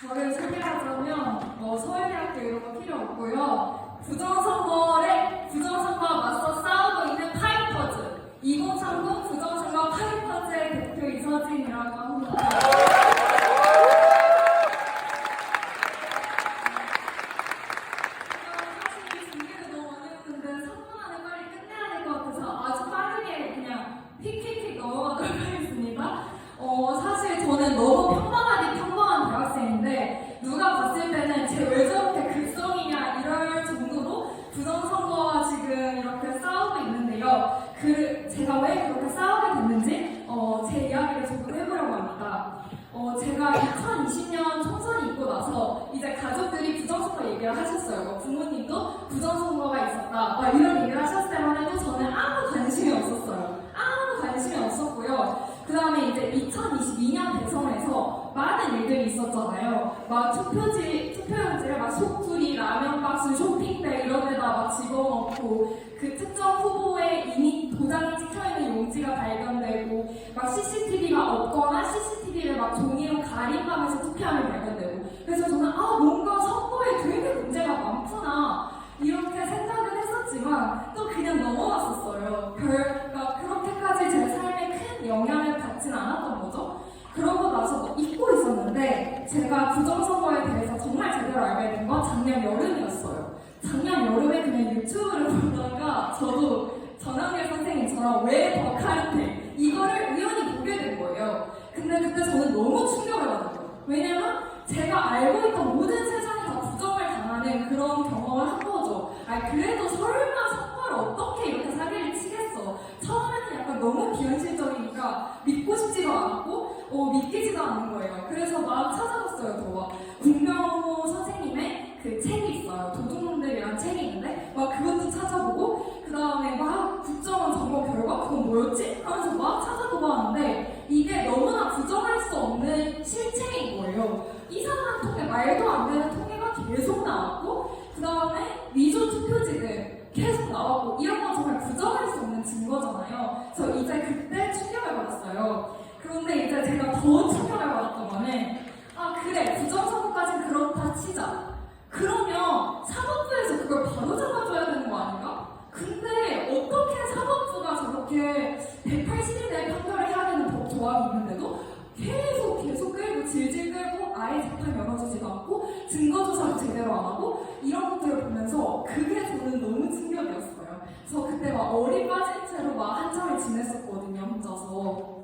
저를 소개하자면 서울대학교 이런 거 필요 없고요. 부정선거와 맞서 싸우고 있는 파이터즈 2030 부정선거 파이터즈의 대표 이서진이라고 합니다. 사실 준비를 너무 많이 했는데 3분 안에 빨리 끝내야 될 것 같아서 아주 빠르게 그냥 픽픽픽 넘어가도록 하겠습니다. 사실 저는 너무 평범한 대학생인데 누가 봤을 때는 쟤 왜 저렇게 극성이냐 이럴 정도로 부정선거와 지금 이렇게 싸우고 있는데요. 제가 왜 그렇게 싸우게 됐는지 제 이야기를 조금 해보려고 합니다. 제가 2020년 총선이 있고 나서 이제 가족들이 부정선거 얘기를 하셨어요. 부모님도 부정선거가 있었다 이런 얘기를 하셨을 때만 해도 저는 아무 관심이 없었어요. 아무 관심이 없었고요. 그 다음에 이제 2022년 대선에서 많은 일들이 있었잖아요. 막 투표용지를 막 속풀이, 라면 박스, 쇼핑백 이런 데다 막 집어넣고 그 특정 후보의 이미 도장이 찍혀있는 용지가 발견되고 막 CCTV가 없거나 CCTV를 막 종이로 가림하면서 투표함이 발견되고 그래서 저는 뭔가 선거에 되게 문제가 많구나 이렇게 생각을 했었지만 또 그냥 넘어갔었어요. 그러니까 그렇게까지 제 삶에 큰 영향을 받지는 않았던 거죠. 그러고 나서 잊고 있었는데 제가 부정선거에 대해서 정말 제대로 알게 된 건 작년 여름이었어요. 작년 여름에 그냥 유튜브를 보다가 저도 전학열 선생님처럼 왜 더 카르텔 이거를 우연히 보게 된 거예요. 근데 그때 저는 너무 충격을 받은 거예요. 왜냐면 제가 알고 있던 모든 세상이 다 부정을 당하는 그런 경험을 한 거죠. 그래도 설마 선거를 어떻게 이렇게 사기를 치겠어. 처음에는 약간 너무 비현실적이니까 믿고 싶지가 않았고 믿기지도 않는 거예요. 그래서 막 찾아봤어요. 국명호 선생님의 그 책이 있어요. 도둑놈들이라는 책이 있는데 막 그것도 찾아보고 그 다음에 막 국정원 점거 결과 그건 뭐였지? 하면서 막 찾아보고 하는데 이게 너무나 부정할 수 없는 실체인 거예요. 이상한 통계, 말도 안 되는 통계가 계속 나왔고 그 다음에 위조 투표지들 계속 나왔고 이런 건 정말 부정할 수 없는 증거잖아요. 그래서 이제 그때 충격을 받았어요. 그런데 이제 제가 더 충격을 받았던 거는 그래 부정선거까지는 그렇다 치자. 그러면 사법부에서 그걸 바로 잡아줘야 되는 거 아닌가? 근데 어떻게 사법부가 저렇게 180일내 판결을 해야 되는 법 조항이 있는데도 계속 끌고 질질 끌고 아예 재판 열어주지도 않고 증거조사도 제대로 안 하고 이런 것들을 보면서 그게 저는 너무 충격이었어요. 저 그때 막 어리 빠진 채로 막 한참을 지냈었거든요, 혼자서.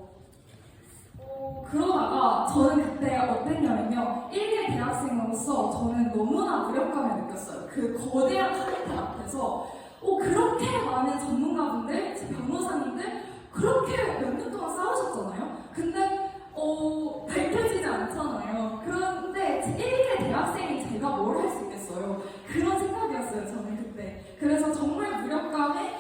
그러다가 저는 그때 어땠냐면요. 1개 대학생으로서 저는 너무나 무력감을 느꼈어요. 그 거대한 카르텔 앞에서 그렇게 많은 전문가분들, 변호사님들 그렇게 몇 년 동안 싸우셨잖아요. 근데 밝혀지지 않잖아요. 그런데 1개 대학생인 제가 뭘 할 수 있겠어요. 그런 생각이었어요. 저는 그때. 그래서 정말 무력감에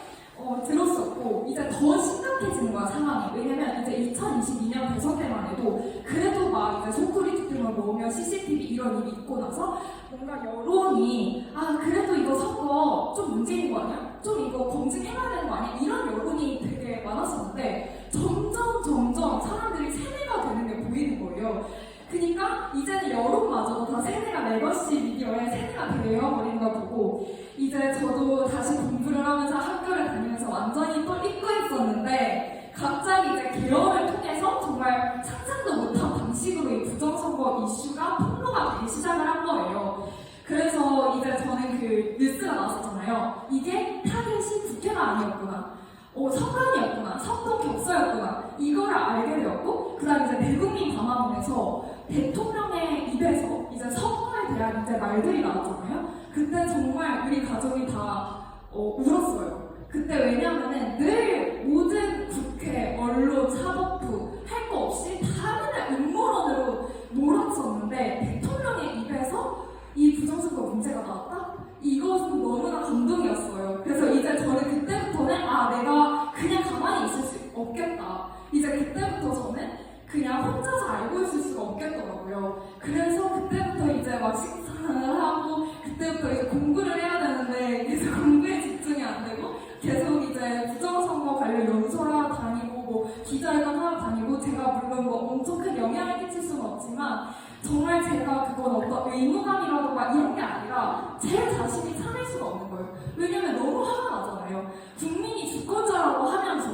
들었었고 이제 더 심각해지는 거야 상황이. 왜냐면 이제 2022년 대선 때만 해도 그래도 막 이제 속풀이 투표만 모으면 CCTV 이런 일이 있고 나서 뭔가 여론이 그래도 이거 선거 좀 문제인 거 아니야? 좀 이거 검증해야 되는 거 아니야? 이런 여론이 되게 많았었는데 점점 사람들이 세뇌가 되는 게 보이는 거예요. 그러니까 이제는 여론마저도 다 세뇌가 레거시 미디어에 세뇌가 되어버린 걸 보고 이제 저도 다시 공부를 하면서 학교를 다니면서 완전히 또 잊고 있었는데 갑자기 이제 개헌을 통해서 정말 상상도 못한 방식으로 이 부정선거 이슈가 폭로가 되기 시작을 한 거예요. 그래서 이제 저는 그 뉴스가 나왔었잖아요. 이게 타겟이 국회가 아니었구나. 선관이었구나. 선거 격서였구나. 이거를 알게 되었고 그 다음에 이제 대국민 담화문에서 대통령의 입에서 이제 선거에 대한 이제 말들이 나왔잖아요. 그때 정말 우리 가족이 다 울었어요. 그때 왜냐면은 늘 모든 국회, 언론, 사법부 할 거 없이 다 맨날 음모론으로 몰았었는데 대통령의 입에서 이 부정선거 문제가 나왔다? 이것은 너무나 감동이었어요. 그래서 이제 저는 그때부터는 내가 그냥 가만히 있을 수 없겠다. 이제 그때부터 저는 그냥 혼자서 알고 있을 수가 없겠더라고요. 그래서 그때부터 이제 막 식사를 하고 그때부터 이제 공부를 해야 되는데 계속 공부에 집중이 안 되고 계속 이제 부정선거 관련 연설하러 다니고 기자회견 하러 다니고 제가 물론 엄청 큰 영향을 끼칠 수는 없지만 정말 제가 제가 그건 어떤 의무감이라던가 이런 게 아니라 제 자신이 참을 수가 없는 거예요. 왜냐면 너무 화가 나잖아요. 국민이 주권자라고 하면서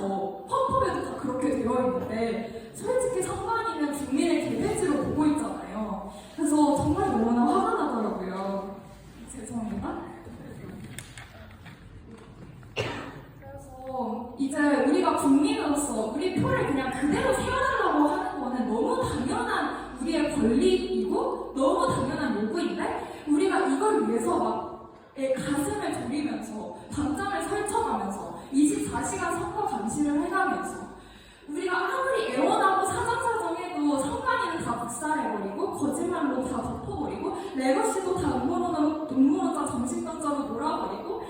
헌법에도 다 그렇게 되어 있는데 솔직히 선관위는 국민을 개돼지로 보고 있잖아요. 그래서 정말 너무나 화가 나더라고요. 죄송합니다. 그래서 이제 우리가 국민으로서 우리 표를 그냥 그대로 세워달라고 하는 거는 너무 당연한 우리의 권리이고 너무 당연한 요구인데 우리가 이걸 위해서 막 가슴을 졸이면서 당장을 설쳐가면서 24시간 선거 감시를 해가면서 우리가 아무리 애원하고 사정사정해도 선관위는 다 박살해버리고 거짓말로 다 덮어버리고 레거시도 다 음모론자 정신병자로 놀아버리고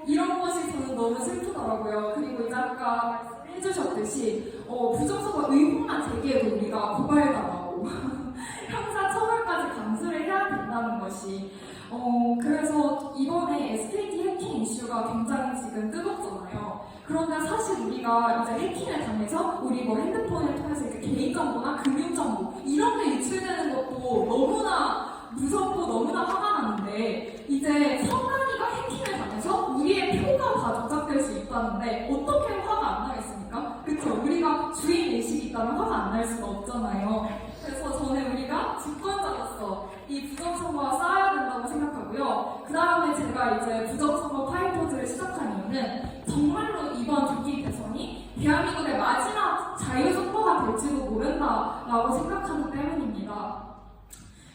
이런 것이 저는 너무 슬프더라고요. 그리고 이제 아까 말씀해주셨듯이 부정선거 의혹만 제기해도 우리가 고발당하고 형사처벌까지 감수를 해야 된다는 것이 그래서 이번에 SKT 해킹 이슈가 굉장히 지금 뜨겁잖아요. 그런데 사실 우리가 이제 해킹을 당해서 우리 뭐 핸드폰을 통해서 이렇게 개인정보나 금융정보 이런 게 유출되는 것도 너무나 무섭고 너무나 화가 나는데 이제 선관위가 해킹을 당해서 우리의 표가 다 조작될 수 있다는데 어떻게 화가 안 나겠습니까? 그쵸? 우리가 주인의식이 있다면 화가 안 날 수가 없잖아요. 그래서 저는 우리가 주권자로서 이 부정선거와 싸워야 된다고 생각하고요. 그 다음에 제가 이제 부정선거 파이터즈를 시작한 이유는 정말로 이번 조기 대선이 대한민국의 마지막 자유선거가 될지도 모른다라고 생각하기 때문입니다.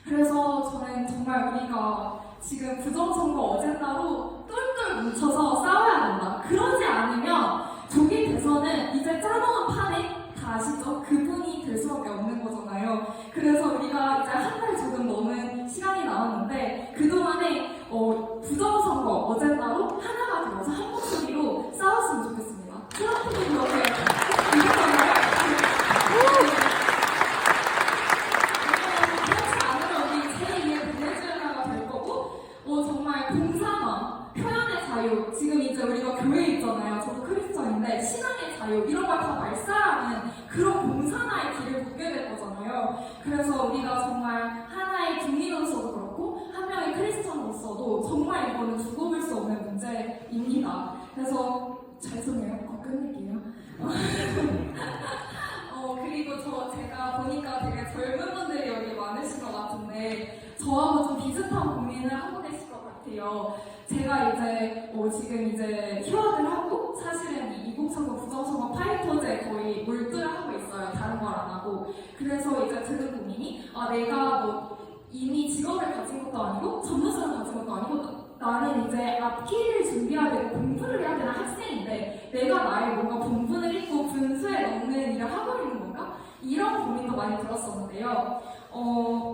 그래서 저는 정말 우리가 지금 부정선거 어젠다로 똘똘 뭉쳐서 싸워야 된다. 그러지 않으면 조기 대선은 이제 짜놓은 판에 다 아시죠? 그분이 될 수밖에 없는 거잖아요. 그래서 우리가 이제 한 달 조금 넘은 시간이 남았는데 그동안에 부정선거 어젠다로 하나가 되어서 한 목소리로 싸웠으면 좋겠습니다. 트럼프도 그렇게 이겼잖아요. 그렇지 않으면 우리 제2의 베네수엘라가 될 거고 정말 공산화, 표현의 자유, 지금 이제 우리가 교회에 있잖아요. 저도 크리스천인데 신앙의 자유 이런 걸 다 말살하는 그런 공산화의 길을 걷게 될 거잖아요. 그래서 우리가 정말 하나의 국민으로서도 그렇고 한 명의 크리스천으로서도 정말 이거는 두고 볼 수 없는 문제입니다. 그래서 죄송해요. 끝낼게요. 그리고 제가 보니까 되게 젊은 분들이 여기 많으신 것 같은데 저하고 좀 비슷한 고민을 하고 계실 것 같아요. 제가 이제 지금 이제 휴학을 하고 사실은 이 2030 부정선거 파이터즈에 거의 몰두를 하고 있어요. 다른 걸 안 하고. 그래서 이제 드는 고민이 내가 뭐 이미 직업을 가진 것도 아니고 전문성을 가진 것도 아니고 나는 이제 앞길을 준비해야 되고 공부를 해야 되는 학생인데 내가 나의 뭔가 본분을 잊고 분수에 넣는 일을 하고 있는 건가? 이런 고민도 많이 들었었는데요.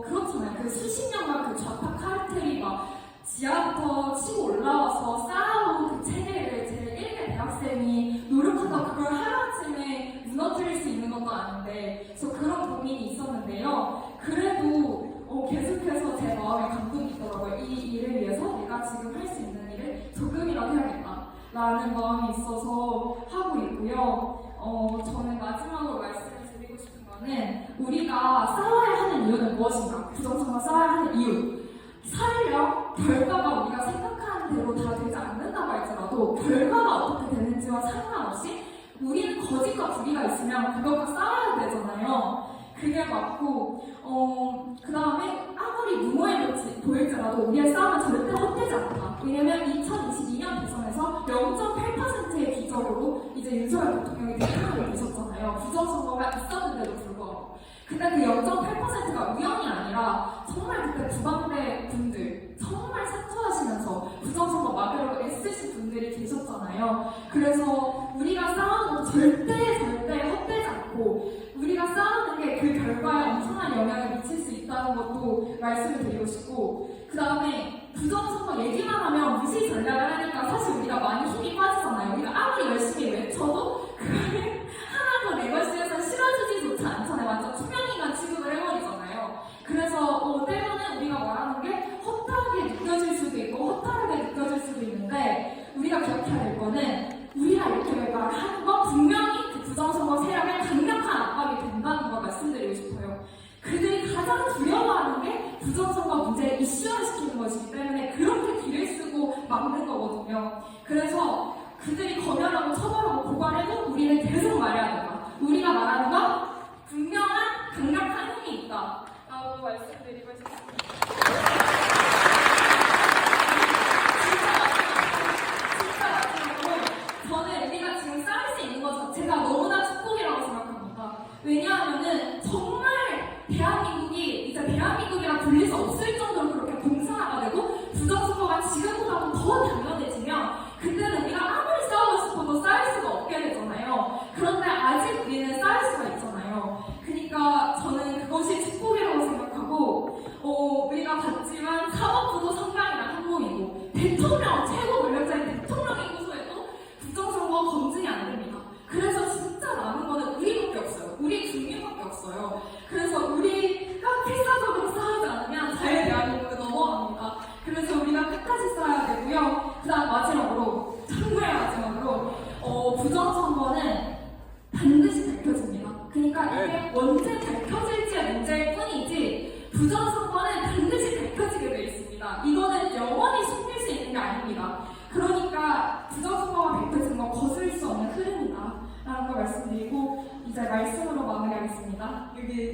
그렇잖아요. 그 수십 년간 그 좌파 카르텔이 막 지하부터 치고 올라와서 쌓아온 그 체계를 제 1대 대학생이 노력하다 그걸 하루아침에 무너뜨릴 수 있는 것도 아닌데 그래서 그런 고민이 있었는데요. 그래도 계속해서 제 마음에 감동이 있더라고요. 이 일을 위해서 내가 지금 할 수 있는 일을 조금이라도 해야겠다라는 마음이 있어서 하고 있고요. 저는 마지막으로 말씀을 드리고 싶은 거는 우리가 싸워야 하는 이유는 무엇인가? 부정선거 싸워야 하는 이유. 설령 결과가 우리가 생각하는 대로 다 되지 않는다고 할지라도 결과가 어떻게 되는지와 상관없이 우리는 거짓과 불의가 있으면 그것과 싸워야 되잖아요. 그게 맞고 그 다음에 아무리 무모해 보일지라도 우리의 싸움은 절대 헛되지 않다. 왜냐면 2022년 대선에서 0.8%의 기적으로 이제 윤석열 대통령이 대통령이 되셨잖아요. 부정선거가 있었는데도 불구하고. 근데 그 0.8%가 우연이 아니라 정말 그때 부방대 분들 정말 사투하시면서 부정선거 막으려고 애쓰신 분들이 계셨잖아요. 그래서 우리가 싸우는 건 절대 헛되지 않고 우리가 싸우는 게 그 결과에 엄청난 영향을 미칠 수 있다는 것도 말씀을 드리고 싶고 그 다음에 부정선거 얘기만 하면 무시 전략을 하니까 사실 우리가 많이 힘이 빠지잖아요. 우리가 아무리 열심히 외쳐도 그걸 하나도 레거시에서 실어주지조차 않잖아요. 완전 투명인간 취급을 해버리잖아요. 그래서 때로는 우리가 말하는 게 허탈하게 느껴질 수도 있고 허탈하게 느껴질 수도 있는데 우리가 기억해야 될 거는 우리가 이렇게 말하는 건 분명히 그 부정선거 세력의 강력한 압박이 된다는 걸 말씀드리고 싶어요. 그들이 가장 두려워하는 게 부정선거 문제를 이슈화시키는 것이기 때문에 그렇게 길을 쓰고 막는 거거든요. 그래서 그들이 검열하고 처벌하고 고발해도 우리는 계속 말해야 된다. 우리가 말하는 건 분명한 강력한 힘이 있다. 라고 말씀드리고 싶습니다. 저는 우리가 지금 싸울 수 있는 것 자체가 너무나 축복이라고 생각합니다. 왜냐하면은 정말 대한민국이 이제 대한민국이랑 불릴 수 없을 정도로 그렇게 공산화가 되고 부정선거가 지금보다도 더 당연해지면 그때는 우리가 아무리 싸우고 싶어도 싸울 수가 없게 되잖아요. 그런데 아직 우리는 싸울 수가 있잖아요. 그러니까 저는 그것이 축복이라고 생각하고 우리가 봤지만 사법부도 상당이랑 한몸이고 대통령, 최고 권력자인 대통령이 고소해도 부정선거 검증이 안 됩니다. 그래서 진짜 남은 거는 우리밖에 없어요. 우리 국민밖에 없어요. 그래서 우리가 필사적으로 싸우지 않으면 자유대한민국은 넘어갑니다. 그래서 우리가 끝까지 싸워야 되고요. 그 다음 마지막으로, 정말 마지막으로 부정선거는 반드시 밝혀집니다. 그러니까 이게 언제 밝혀질지의 문제일 뿐이지 부정선거는 반드시 밝혀지게 되어 있습니다. 이거는 영원히 숨길 수 있는 게 아닙니다. 그러니까 부정선거가 밝혀진 건 거슬 수 없는 흐름이다 라는 걸 말씀드리고 이제 말씀으로 마무리하겠습니다. 여기